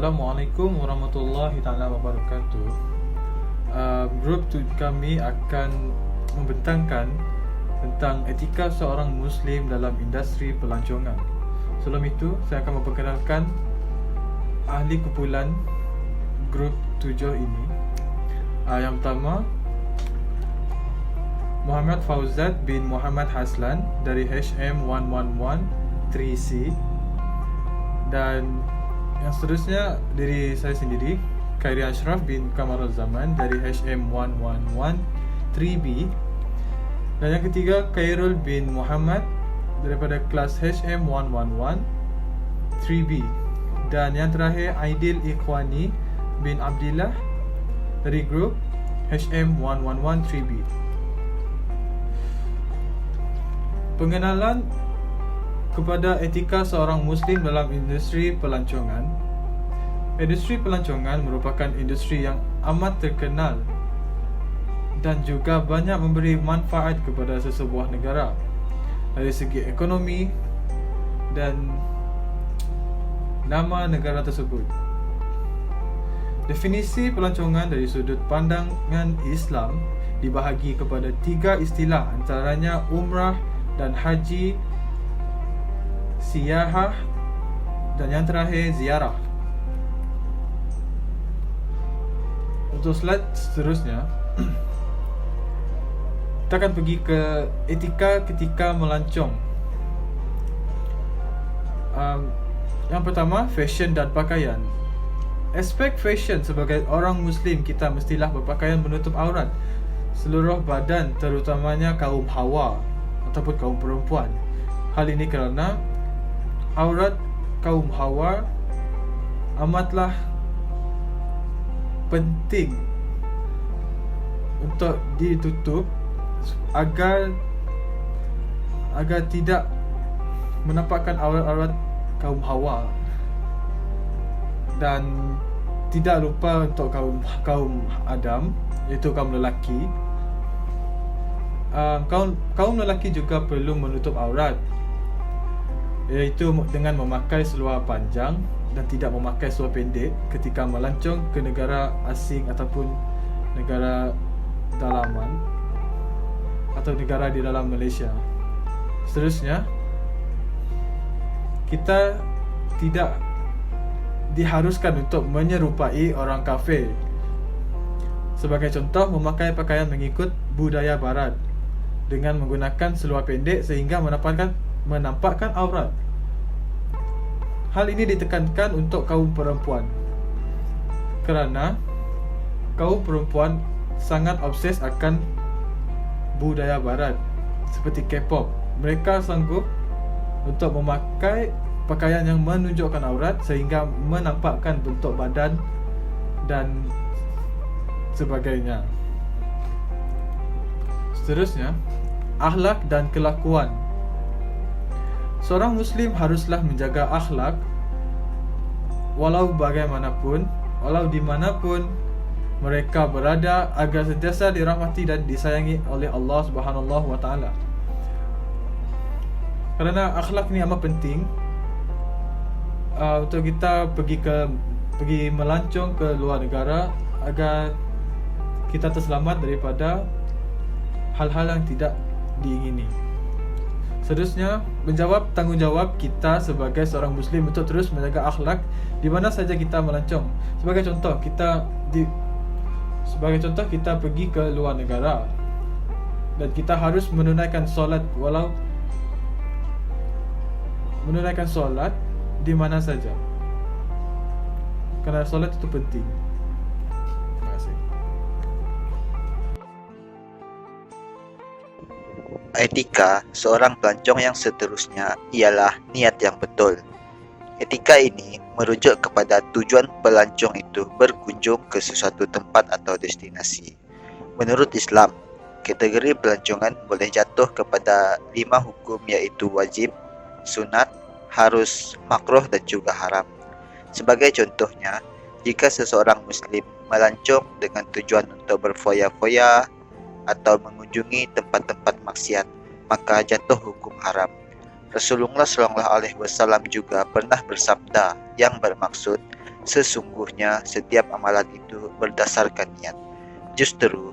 Assalamualaikum warahmatullahi taala wabarakatuh. Grup kami akan membentangkan tentang etika seorang Muslim dalam industri pelancongan. Sebelum itu, saya akan memperkenalkan ahli kumpulan grup 7 ini. Yang pertama, Muhammad Fauzat bin Muhammad Haslan dari HM1113C. Dan yang seterusnya diri saya sendiri, Khairi Ashraf bin Kamarul Zaman dari HM1113B. Dan yang ketiga, Khairul bin Muhammad daripada kelas HM1113B. Dan yang terakhir, Aidil Ikhwani bin Abdillah dari grup HM1113B. Pengenalan kepada etika seorang Muslim dalam industri pelancongan. Industri pelancongan merupakan industri yang amat terkenal dan juga banyak memberi manfaat kepada sesebuah negara dari segi ekonomi dan nama negara tersebut. Definisi pelancongan dari sudut pandangan Islam dibahagi kepada 3 istilah, antaranya umrah dan haji, siyahah, dan yang terakhir ziarah. Untuk slide seterusnya, kita akan pergi ke etika ketika melancong. Yang pertama, fashion dan pakaian. Aspek fashion, sebagai orang Muslim, kita mestilah berpakaian menutup aurat seluruh badan, terutamanya kaum hawa ataupun kaum perempuan. Hal ini kerana aurat kaum hawa amatlah penting untuk ditutup agar tidak menampakkan aurat-aurat kaum hawa. Dan tidak lupa untuk kaum Adam, iaitu kaum lelaki. Kaum lelaki juga perlu menutup aurat, iaitu dengan memakai seluar panjang dan tidak memakai seluar pendek ketika melancong ke negara asing ataupun negara dalaman atau negara di dalam Malaysia. Seterusnya, kita tidak diharuskan untuk menyerupai orang kafir. Sebagai contoh, memakai pakaian mengikut budaya barat dengan menggunakan seluar pendek sehingga menampakkan aurat. Hal ini ditekankan untuk kaum perempuan kerana kaum perempuan sangat obses akan budaya barat seperti K-pop. Mereka sanggup untuk memakai pakaian yang menunjukkan aurat sehingga menampakkan bentuk badan dan sebagainya. Seterusnya, akhlak dan kelakuan. Seorang Muslim haruslah menjaga akhlak walau bagaimanapun, walau dimanapun mereka berada, agar sentiasa dirahmati dan disayangi oleh Allah Subhanahu wa taala. Kerana akhlak ni amat penting untuk kita pergi melancong ke luar negara agar kita terselamat daripada hal-hal yang tidak diingini. Seterusnya, menjawab tanggungjawab kita sebagai seorang Muslim untuk terus menjaga akhlak di mana saja kita melancong. Sebagai contoh, kita pergi ke luar negara dan kita harus menunaikan solat di mana saja, kerana solat itu penting. Terima kasih. Etika seorang pelancong yang seterusnya ialah niat yang betul. Etika ini merujuk kepada tujuan pelancong itu berkunjung ke sesuatu tempat atau destinasi. Menurut Islam, kategori pelancongan boleh jatuh kepada 5 hukum, iaitu wajib, sunat, harus, makruh dan juga haram. Sebagai contohnya, jika seseorang Muslim melancong dengan tujuan untuk berfoya-foya atau mengunjungi tempat-tempat maksiat, maka jatuh hukum haram. Rasulullah SAW juga pernah bersabda yang bermaksud, Sesungguhnya setiap amalan itu berdasarkan niat. Justru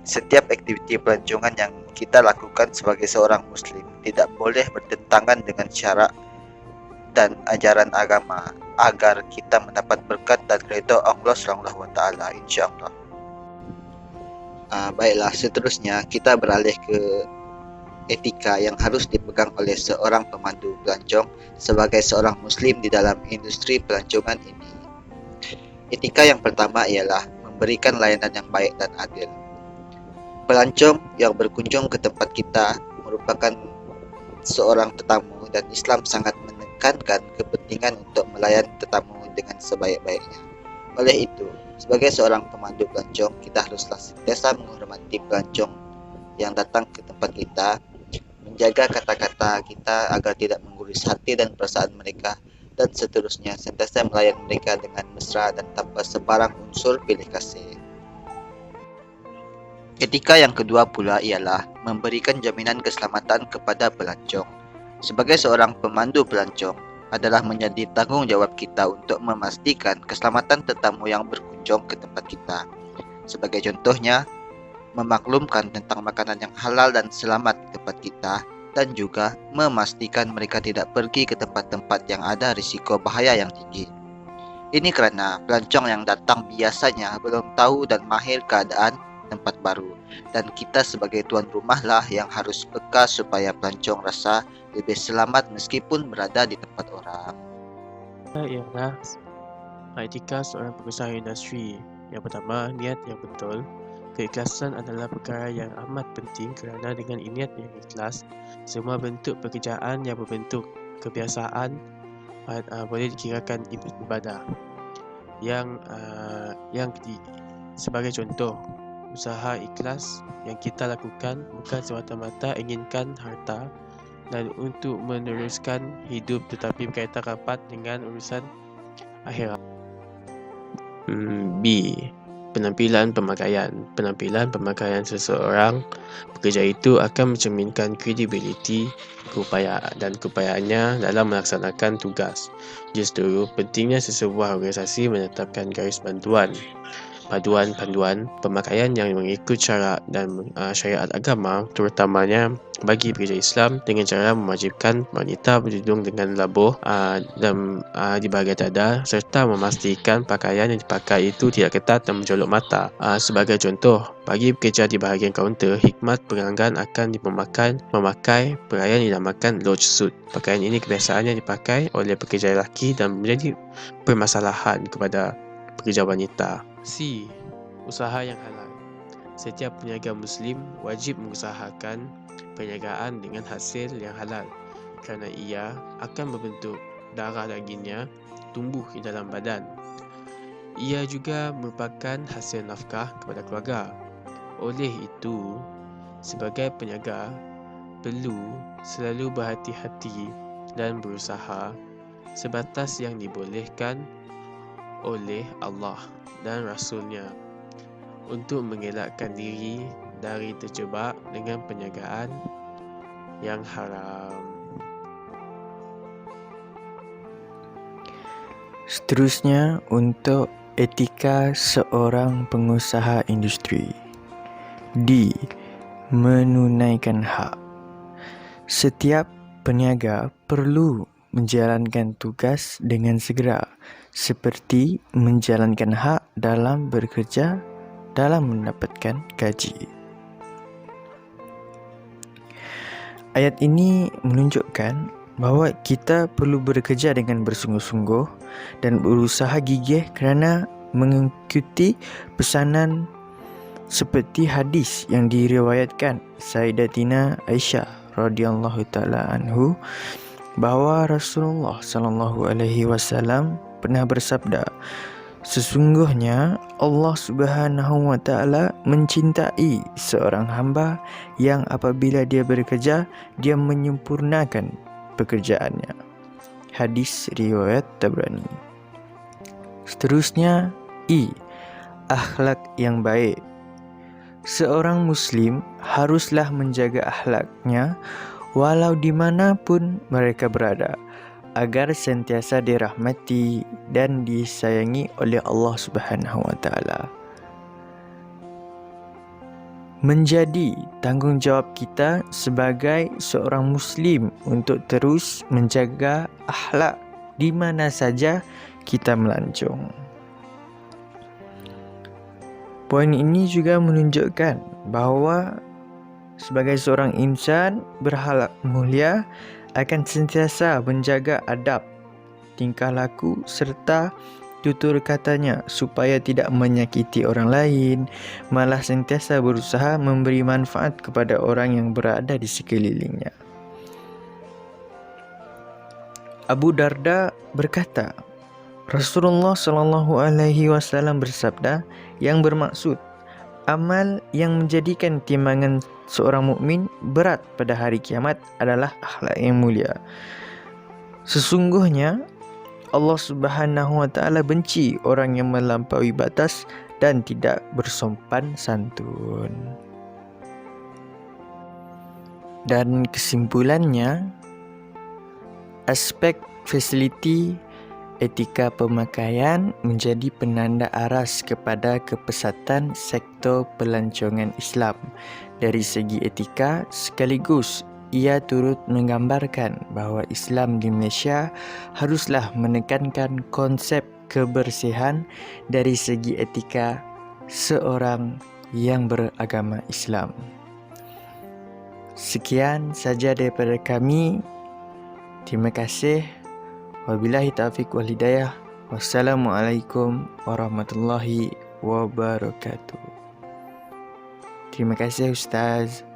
setiap aktiviti pelancongan yang kita lakukan sebagai seorang muslim tidak boleh bertentangan dengan syarak dan ajaran agama agar kita mendapat berkat dan redha Allah Subhanahu wa taala, insyaallah. Baiklah, seterusnya kita beralih ke etika yang harus dipegang oleh seorang pemandu pelancong sebagai seorang muslim di dalam industri pelancongan ini. Etika yang pertama ialah memberikan layanan yang baik dan adil. Pelancong yang berkunjung ke tempat kita merupakan seorang tetamu dan Islam sangat menekankan kepentingan untuk melayani tetamu dengan sebaik-baiknya. Oleh itu, sebagai seorang pemandu pelancong, kita haruslah sentiasa menghormati pelancong yang datang ke tempat kita, menjaga kata-kata kita agar tidak menggurus hati dan perasaan mereka, dan seterusnya sentiasa melayani mereka dengan mesra dan tanpa sebarang unsur pilih kasih. Etika yang kedua pula ialah memberikan jaminan keselamatan kepada pelancong. Sebagai seorang pemandu pelancong adalah menjadi tanggung jawab kita untuk memastikan keselamatan tetamu yang berkunjung ke tempat kita. Sebagai contohnya, memaklumkan tentang makanan yang halal dan selamat di tempat kita, dan juga memastikan mereka tidak pergi ke tempat-tempat yang ada risiko bahaya yang tinggi. Ini karena pelancong yang datang biasanya belum tahu dan mahir keadaan tempat baru, dan kita sebagai tuan rumah lah yang harus peka supaya pelancong rasa lebih selamat meskipun berada di tempat orang. Ialah etika seorang pengusaha industri. Yang pertama, niat yang betul. Keikhlasan adalah perkara yang amat penting kerana dengan niat yang ikhlas, semua bentuk pekerjaan yang berbentuk kebiasaan boleh dikirakan ibadah. Sebagai contoh, usaha ikhlas yang kita lakukan bukan semata-mata inginkan harta dan untuk meneruskan hidup, tetapi berkaitan rapat dengan urusan akhirat. B. Penampilan pemakaian. Penampilan pemakaian seseorang pekerja itu akan mencerminkan kredibiliti keupayaan dalam melaksanakan tugas. Justru pentingnya sesebuah organisasi menetapkan garis panduan pemakaian yang mengikut syarat dan syariat agama, terutamanya bagi pekerja Islam, dengan cara mewajibkan wanita bertudung dengan labuh dan di bahagian dada, serta memastikan pakaian yang dipakai itu tidak ketat dan menjolok mata. Sebagai contoh, bagi pekerja di bahagian kaunter, hikmat pelanggan akan memakai pakaian yang dinamakan lounge suit. Pakaian ini kebiasaannya dipakai oleh pekerja lelaki dan menjadi permasalahan kepada pekerja wanita. C. Usaha yang halal. Setiap peniaga Muslim wajib mengusahakan perniagaan dengan hasil yang halal kerana ia akan membentuk darah dagingnya tumbuh di dalam badan. Ia juga merupakan hasil nafkah kepada keluarga. Oleh itu, sebagai peniaga perlu selalu berhati-hati dan berusaha sebatas yang dibolehkan oleh Allah dan Rasulnya untuk mengelakkan diri dari terjebak dengan perniagaan yang haram. Seterusnya, untuk etika seorang pengusaha industri. D. Menunaikan hak. Setiap peniaga perlu menjalankan tugas dengan segera, seperti menjalankan hak dalam bekerja dalam mendapatkan gaji. Ayat ini menunjukkan bahawa kita perlu bekerja dengan bersungguh-sungguh dan berusaha gigih kerana mengikuti pesanan seperti hadis yang diriwayatkan Sayyidatina Aisyah radhiyallahu taala anhu bahawa Rasulullah sallallahu alaihi wasallam pernah bersabda, sesungguhnya Allah Subhanahu wa taala mencintai seorang hamba yang apabila dia bekerja, dia menyempurnakan pekerjaannya. Hadis riwayat Tabrani. Seterusnya, I. Akhlak yang baik. Seorang Muslim haruslah menjaga akhlaknya walau di mana pun mereka berada. agar sentiasa dirahmati dan disayangi oleh Allah Subhanahu wa taala. Menjadi tanggungjawab kita sebagai seorang muslim untuk terus menjaga akhlak di mana saja kita melancong. Poin ini juga menunjukkan bahawa sebagai seorang insan berhalak mulia akan sentiasa menjaga adab, tingkah laku serta tutur katanya supaya tidak menyakiti orang lain, malah sentiasa berusaha memberi manfaat kepada orang yang berada di sekelilingnya. Abu Darda berkata, Rasulullah SAW bersabda yang bermaksud amal yang menjadikan timbangan seorang mukmin berat pada hari kiamat adalah akhlak yang mulia. Sesungguhnya Allah Subhanahu wa taala benci orang yang melampaui batas dan tidak bersopan santun. Dan kesimpulannya, aspek fasiliti etika pemakaian menjadi penanda aras kepada kepesatan sektor pelancongan Islam. Dari segi etika, sekaligus ia turut menggambarkan bahawa Islam di Malaysia haruslah menekankan konsep kebersihan dari segi etika seorang yang beragama Islam. Sekian saja daripada kami. Terima kasih. Wabillahi taufiq wal hidayah. Wassalamualaikum warahmatullahi wabarakatuh. Terima kasih Ustaz.